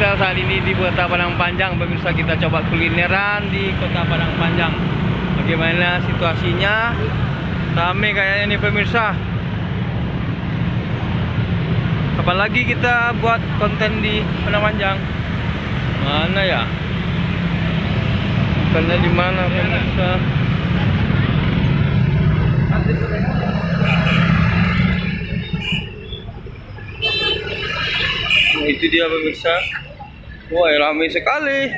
kita saat ini di Kota Padang Panjang. Pemirsa, kita coba kulineran di Kota Padang Panjang. Bagaimana situasinya? Rame kayaknya nih pemirsa. Kapan lagi kita buat konten di Padang Panjang? Mana ya? Bukannya di mana pemirsa? Nah, itu dia pemirsa. Wah, ramai sekali.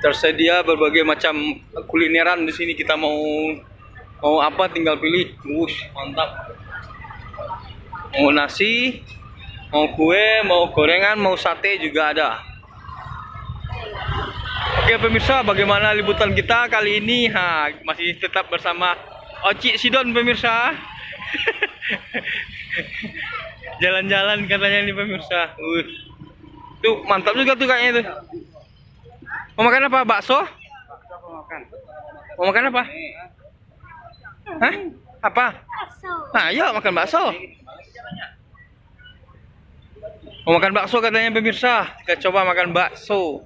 Tersedia berbagai macam kulineran di sini. Kita mau apa tinggal pilih. Mantap. Mau nasi, mau kue, mau gorengan, mau sate juga ada. Oke pemirsa, bagaimana liputan kita kali ini? Masih tetap bersama Oci Sidon pemirsa. Jalan-jalan katanya nih pemirsa. Tuh mantap juga tuh kayaknya tuh. Mau makan apa? Bakso? Mau makan apa? Hah? Apa? Nah, ayo makan bakso. Mau makan bakso katanya pemirsa. Kita coba makan bakso.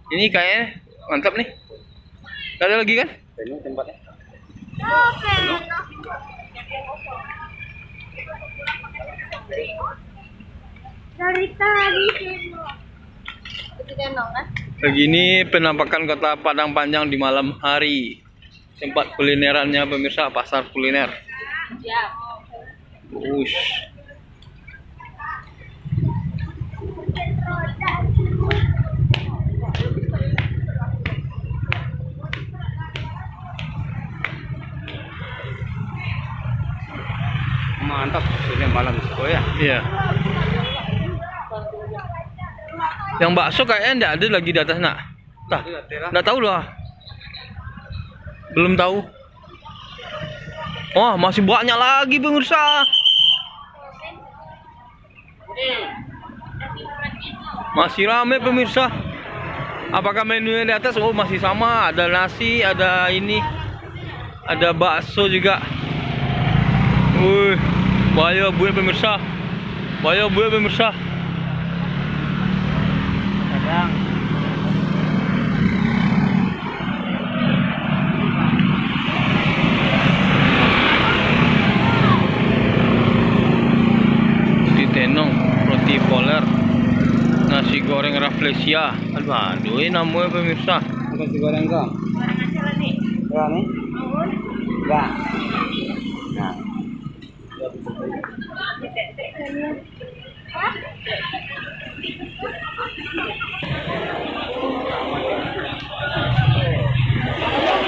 Ini kayaknya mantap nih. Gak ada lagi kan? Ini tempatnya. Dari tadi begini penampakan Kota Padang Panjang di malam hari. Tempat kulinerannya pemirsa, pasar kuliner. Ush. Mantap, sudah malam itu ya. Iya. Yang bakso kayaknya enggak ada lagi di atas nak. Tah. Enggak tahu lah. Belum tahu. Oh, masih banyak lagi pemirsa. Masih ramai pemirsa. Apakah menunya di atas? Oh, masih sama. Ada nasi, ada ini. Ada bakso juga. Wih, bahaya buaya pemirsa. Bahaya buaya pemirsa. Kadang Roti tenong, roti poler, nasi goreng raflesia. Aduh, ini namanya pemirsa. nasi goreng kok. Berapa nih? Enggak. Nah.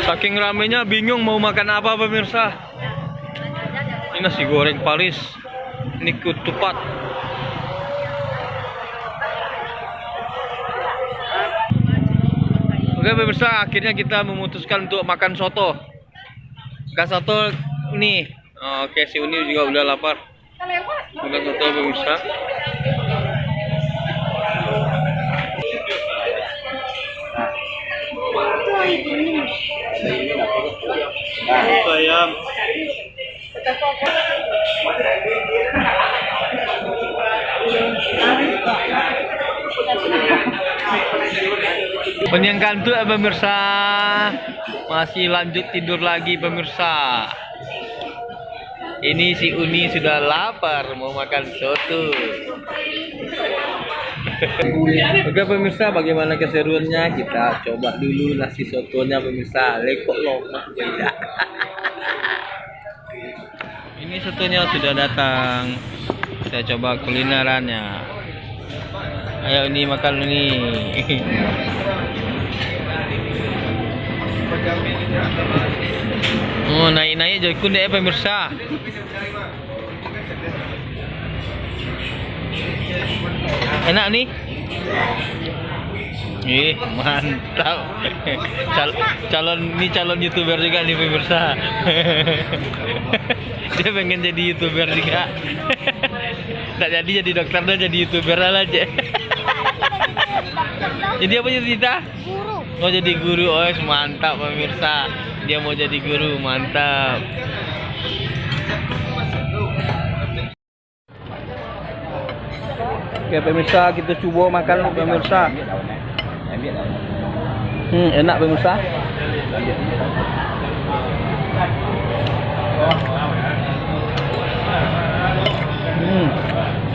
Saking ramenya bingung mau makan apa pemirsa. Ini nasi goreng Paris. Ini ketupat. Oke pemirsa, akhirnya kita memutuskan untuk makan soto. Makan soto nih. Oke, si Uni juga udah lapar. Makan soto pemirsa. Ayam. Penyang kantuk ya pemirsa. Masih lanjut tidur lagi pemirsa. Ini si Uni sudah lapar mau makan soto. Oke pemirsa, bagaimana keseruannya? Kita coba dulu nasi sotonya pemirsa. Lekok lomak beda. Ini sotonya sudah datang. Kita coba kulinerannya. Ayo ini makan ini. Oh, naik-naik jadi kunde ya pemirsa. Enak nih. Mantap. Calon YouTuber juga nih pemirsa. Dia pengen jadi YouTuber juga. Tak jadi dokter, dah jadi YouTuber aja. Jadi apa cita-cita? Guru. Mau jadi guru. Oh, mantap pemirsa. Dia mau jadi guru, mantap. Oke pemirsa, kita coba makan pemirsa. Enak pemirsa.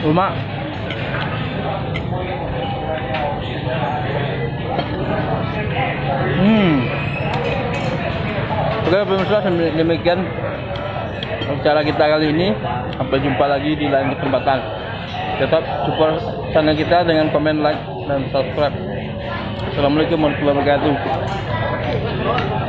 Enak. Oke pemirsa, demikian acara kita kali ini. Sampai jumpa lagi di lain kesempatan. Tetap support channel kita dengan komen, like, dan subscribe. Assalamualaikum warahmatullahi wabarakatuh.